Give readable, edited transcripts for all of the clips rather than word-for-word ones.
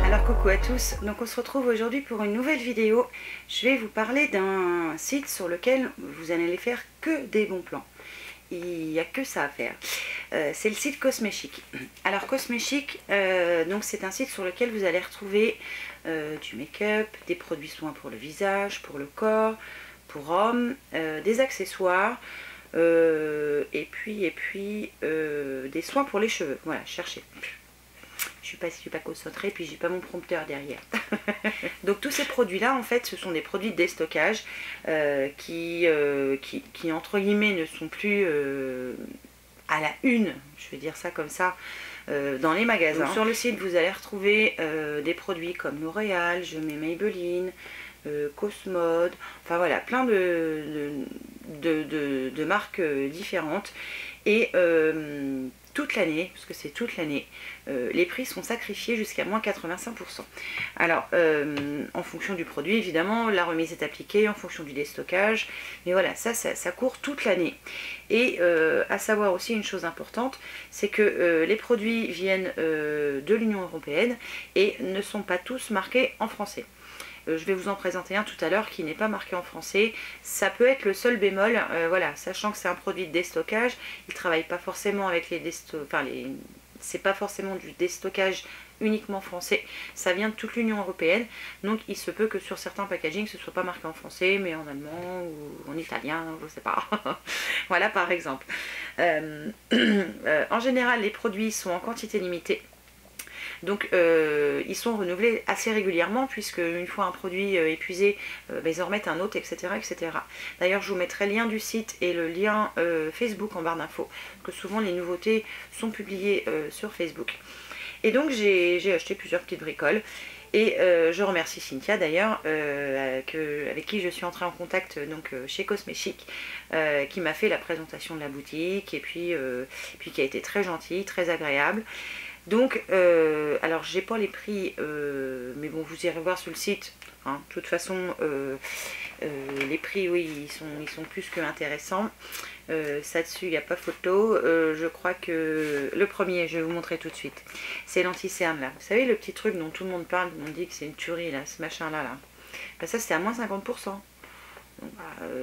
Alors coucou à tous, donc on se retrouve aujourd'hui pour une nouvelle vidéo. Je vais vous parler d'un site sur lequel vous n'allez faire que des bons plans. Il n'y a que ça à faire. C'est le site Cosmechic. Alors Cosmechic, donc c'est un site sur lequel vous allez retrouver du make-up, des produits soins pour le visage, pour le corps, pour hommes, des accessoires, et puis des soins pour les cheveux. Voilà, cherchez. Je suis pas concentrée, puis j'ai pas mon prompteur derrière. Donc tous ces produits-là, en fait, ce sont des produits de déstockage qui entre guillemets ne sont plus à la une, je vais dire ça comme ça, dans les magasins. Donc, sur le site, vous allez retrouver des produits comme L'Oréal, je mets Maybelline, Cosmode, enfin voilà, plein de marques différentes. Et toute l'année, parce que c'est toute l'année, les prix sont sacrifiés jusqu'à moins 85%. Alors, en fonction du produit, évidemment, la remise est appliquée, en fonction du déstockage, mais voilà, ça court toute l'année. Et à savoir aussi une chose importante, c'est que les produits viennent de l'Union européenne et ne sont pas tous marqués en français. Je vais vous en présenter un tout à l'heure qui n'est pas marqué en français. Ça peut être le seul bémol, voilà, sachant que c'est un produit de déstockage, il ne travaille pas forcément avec c'est pas forcément du déstockage uniquement français, ça vient de toute l'Union européenne, donc il se peut que sur certains packaging ce soit pas marqué en français, mais en allemand ou en italien, je sais pas. Voilà par exemple. En général, les produits sont en quantité limitée. Donc ils sont renouvelés assez régulièrement, puisque une fois un produit épuisé, ils en remettent un autre, etc. etc. D'ailleurs, je vous mettrai le lien du site et le lien Facebook en barre d'infos, que souvent les nouveautés sont publiées sur Facebook. Et donc j'ai acheté plusieurs petites bricoles. Et je remercie Cynthia d'ailleurs, avec qui je suis entrée en contact donc, chez Cosmechic, qui m'a fait la présentation de la boutique, et puis qui a été très gentille, très agréable. Donc, alors j'ai pas les prix, mais bon, vous irez voir sur le site. Hein. De toute façon, les prix, oui, ils sont plus que intéressants. Ça dessus, il n'y a pas photo. Je crois que le premier, je vais vous montrer tout de suite. C'est l'anti-cerne là. Vous savez, le petit truc dont tout le monde parle, on dit que c'est une tuerie là, ce machin là. Ben, ça, c'est à moins 50%. Donc,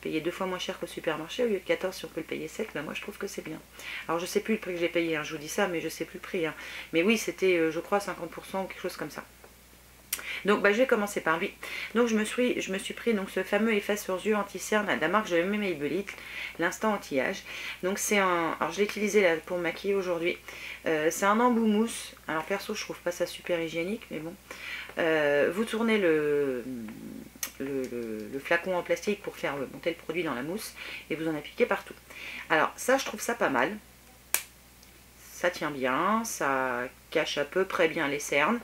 payer 2 fois moins cher qu'au supermarché, au lieu de 14 si on peut le payer 7, ben moi je trouve que c'est bien. Alors je sais plus le prix que j'ai payé, hein, je vous dis ça, mais je sais plus le prix. Hein. Mais oui, c'était je crois 50% ou quelque chose comme ça. Donc je vais commencer par lui. Donc je me suis pris donc ce fameux efface yeux anti-cerne de la marque Je mets Maybelline, l'instant anti-âge. Donc c'est un, alors je l'ai utilisé là pour me maquiller aujourd'hui. C'est un embout mousse. Alors perso je trouve pas ça super hygiénique, mais bon. Vous tournez le flacon en plastique pour faire monter le produit dans la mousse et vous en appliquez partout. Alors ça, je trouve ça pas mal. Ça tient bien, ça cache à peu près bien les cernes.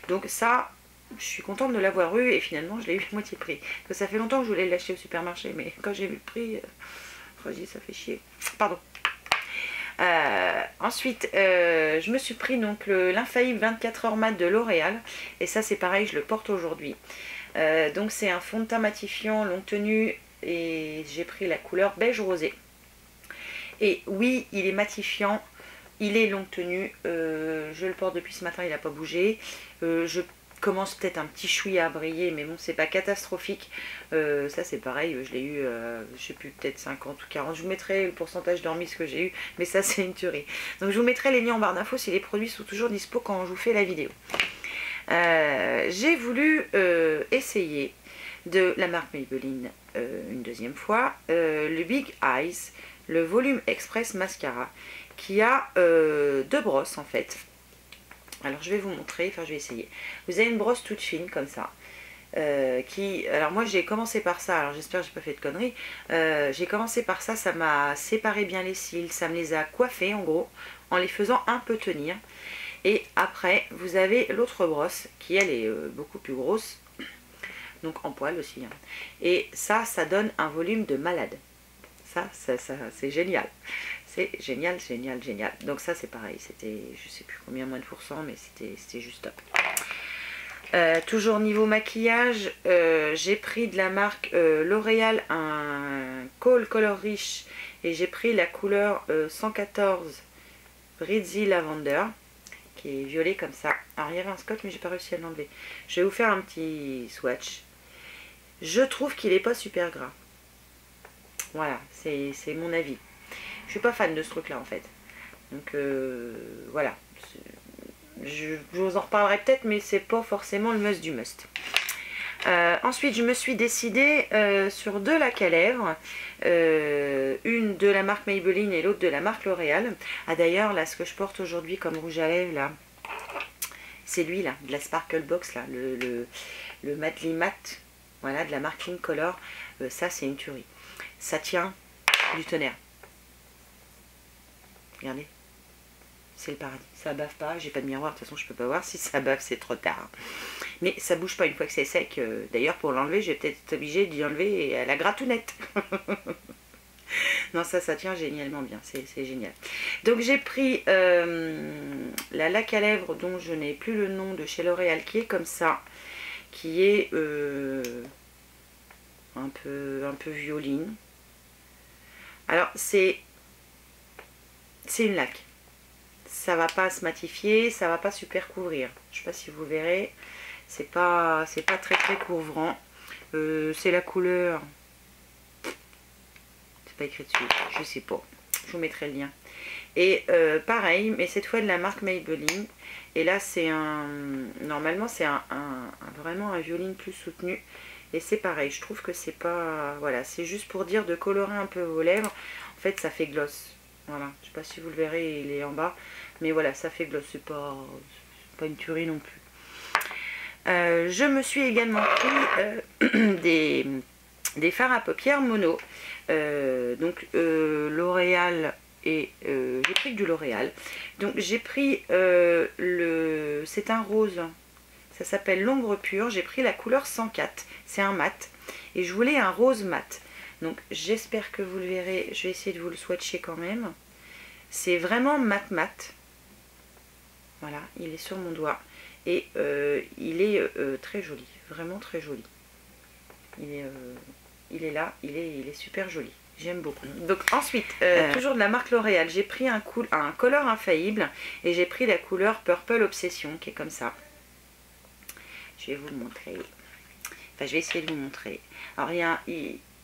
Donc ça, je suis contente de l'avoir eu et finalement je l'ai eu à moitié prix. Parce que ça fait longtemps que je voulais l'acheter au supermarché, mais quand j'ai vu le prix, je me dis ça fait chier. Pardon. Ensuite, je me suis pris donc l'infaillible 24 heures mat de L'Oréal. Et ça c'est pareil, je le porte aujourd'hui. Donc c'est un fond de teint matifiant longue tenue et j'ai pris la couleur beige rosé. Et oui, il est matifiant, il est longue tenue, je le porte depuis ce matin, il n'a pas bougé. Je commence peut-être un petit chouïa à briller, mais bon, c'est pas catastrophique. Ça c'est pareil, je l'ai eu, je sais plus, peut-être 50 ou 40. Je vous mettrai le pourcentage d'hormis que j'ai eu, mais ça c'est une tuerie. Donc je vous mettrai les liens en barre d'infos si les produits sont toujours dispo quand je vous fais la vidéo. J'ai voulu essayer de la marque Maybelline une deuxième fois, le Big Eyes, le volume express mascara, qui a 2 brosses en fait. Alors je vais vous montrer, enfin je vais essayer. Vous avez une brosse toute fine comme ça. Alors moi j'ai commencé par ça, alors j'espère que j'ai pas fait de conneries. J'ai commencé par ça, ça m'a séparé bien les cils, ça me les a coiffés en gros, en les faisant un peu tenir. Et après, vous avez l'autre brosse qui, elle, est beaucoup plus grosse. Donc en poil aussi. Hein. Et ça donne un volume de malade. Ça c'est génial. C'est génial, génial, génial. Donc ça, c'est pareil. C'était, je sais plus combien moins de pourcents, mais c'était juste top. Toujours niveau maquillage, j'ai pris de la marque L'Oréal un Kohl Color Rich et j'ai pris la couleur 114 Brizzy Lavender, qui est violet comme ça. Alors il y avait un scotch mais j'ai pas réussi à l'enlever. Je vais vous faire un petit swatch. Je trouve qu'il n'est pas super gras. Voilà, c'est mon avis. Je suis pas fan de ce truc là en fait. Donc voilà. Je vous en reparlerai peut-être, mais c'est pas forcément le must du must. Ensuite, je me suis décidée sur deux lacs à lèvres, une de la marque Maybelline et l'autre de la marque L'Oréal. Ah d'ailleurs, là, ce que je porte aujourd'hui comme rouge à lèvres, là, c'est lui, là, de la Sparkle Box, là, le Madly Matte, voilà, de la marque Clean Color. Ça, c'est une tuerie. Ça tient du tonnerre. Regardez. C'est le paradis. Ça bave pas, j'ai pas de miroir, de toute façon je peux pas voir. Si ça bave, c'est trop tard. Mais ça bouge pas une fois que c'est sec. D'ailleurs, pour l'enlever, j'ai peut-être été obligée d'y enlever à la gratounette. Non, ça tient génialement bien. C'est génial. Donc j'ai pris la laque à lèvres dont je n'ai plus le nom, de chez L'Oréal, qui est comme ça. Qui est un peu violine. Alors, c'est une laque. Ça va pas se matifier, ça va pas super couvrir. Je sais pas si vous verrez, c'est pas très couvrant. C'est la couleur, c'est pas écrit dessus, je sais pas, je vous mettrai le lien. Et pareil, mais cette fois de la marque Maybelline. Et là c'est normalement c'est vraiment un violine plus soutenu. Et c'est pareil, je trouve que c'est pas, voilà, c'est juste pour dire de colorer un peu vos lèvres. En fait ça fait gloss. Voilà, je sais pas si vous le verrez, il est en bas. Mais voilà, ça fait gloss, c'est pas une tuerie non plus. Je me suis également pris des fards à paupières mono. Donc L'Oréal et j'ai pris du L'Oréal. Donc j'ai pris c'est un rose. Ça s'appelle l'ombre pure. J'ai pris la couleur 104. C'est un mat. Et je voulais un rose mat. Donc j'espère que vous le verrez. Je vais essayer de vous le swatcher quand même. C'est vraiment mat. Voilà, il est sur mon doigt. Et il est très joli. Vraiment très joli. Il est là. Il est super joli. J'aime beaucoup. Donc ensuite, toujours de la marque L'Oréal, j'ai pris un color infaillible. Et j'ai pris la couleur Purple Obsession, qui est comme ça. Je vais vous le montrer. Enfin, je vais essayer de vous montrer. Alors, il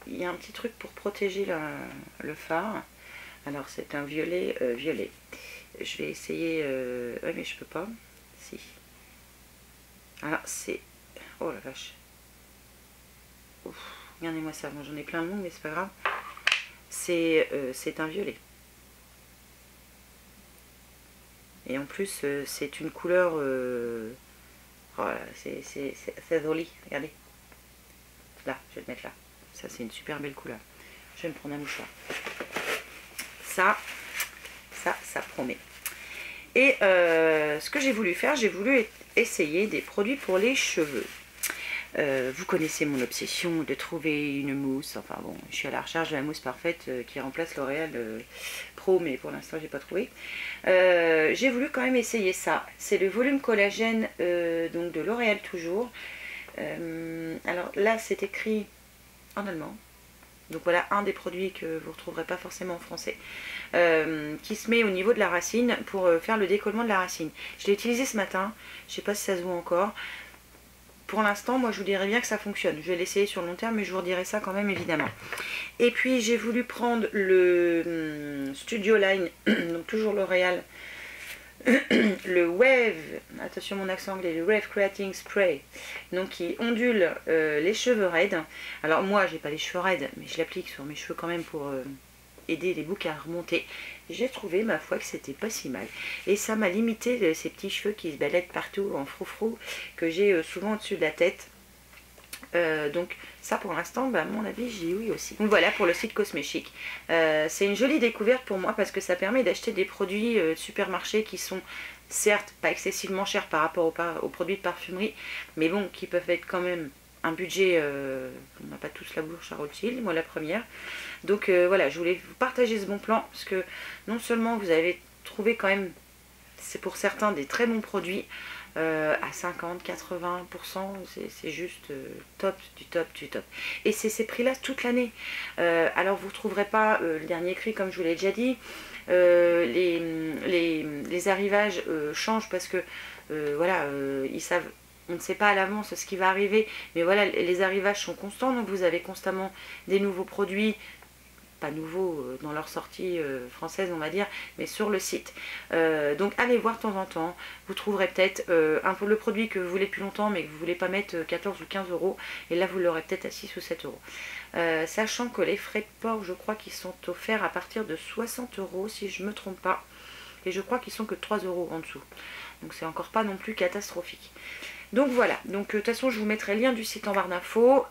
y a un petit truc pour protéger le fard. Alors, c'est un violet violet. Je vais essayer... ouais, mais je peux pas. Si. Alors, c'est... Oh la vache. Regardez-moi ça. Bon, j'en ai plein le monde, mais c'est pas grave. C'est un violet. Et en plus, c'est une couleur... Oh là, c'est joli. Regardez. Là, je vais le mettre là. Ça, c'est une super belle couleur. Je vais me prendre un mouchoir. Ça promet. Et ce que j'ai voulu faire, j'ai voulu essayer des produits pour les cheveux. Vous connaissez mon obsession de trouver une mousse. Enfin bon, je suis à la recherche de la mousse parfaite qui remplace L'Oréal Pro, mais pour l'instant j'ai pas trouvé. J'ai voulu quand même essayer ça. C'est le volume collagène donc de L'Oréal toujours. Alors là c'est écrit en allemand. Donc voilà un des produits que vous ne retrouverez pas forcément en français. Qui se met au niveau de la racine pour faire le décollement de la racine. Je l'ai utilisé ce matin. Je ne sais pas si ça se voit encore. Pour l'instant, moi je vous dirais bien que ça fonctionne. Je vais l'essayer sur le long terme, mais je vous redirai ça quand même évidemment. Et puis j'ai voulu prendre le Studio Line, donc toujours L'Oréal, le Wave, attention mon accent anglais, le Wave Creating Spray, donc qui ondule les cheveux raides. Alors moi j'ai pas les cheveux raides, mais je l'applique sur mes cheveux quand même pour aider les boucles à remonter. J'ai trouvé ma foi que c'était pas si mal. Et ça m'a limité ces petits cheveux qui se baladent partout en froufrou que j'ai souvent au-dessus de la tête. Donc ça pour l'instant, bah, à mon avis, j'y oui aussi. Donc voilà pour le site Cosméchic. C'est une jolie découverte pour moi parce que ça permet d'acheter des produits de supermarché qui sont certes pas excessivement chers par rapport aux produits de parfumerie, mais bon, qui peuvent être quand même un budget, on n'a pas tous la bouche à rôtir, moi la première. Donc voilà, je voulais vous partager ce bon plan parce que non seulement vous avez trouvé quand même, c'est pour certains des très bons produits, à 50-80%, c'est juste top du top du top. Et c'est ces prix-là toute l'année. Alors vous ne trouverez pas le dernier cri, comme je vous l'ai déjà dit. Les arrivages changent parce que voilà, ils savent. On ne sait pas à l'avance ce qui va arriver, mais voilà, les arrivages sont constants, donc vous avez constamment des nouveaux produits, pas nouveaux dans leur sortie française on va dire, mais sur le site. Donc allez voir de temps en temps, vous trouverez peut-être le produit que vous voulez depuis longtemps mais que vous ne voulez pas mettre 14 ou 15 euros, et là vous l'aurez peut-être à 6 ou 7 euros. Sachant que les frais de port, je crois qu'ils sont offerts à partir de 60 euros si je ne me trompe pas, et je crois qu'ils sont que 3 euros en dessous, donc c'est encore pas non plus catastrophique. Donc voilà, donc de toute façon je vous mettrai le lien du site en barre d'infos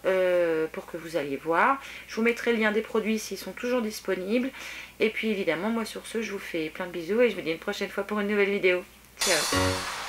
pour que vous alliez voir. Je vous mettrai le lien des produits s'ils sont toujours disponibles. Et puis évidemment, moi sur ce, je vous fais plein de bisous et je vous dis à une prochaine fois pour une nouvelle vidéo. Ciao!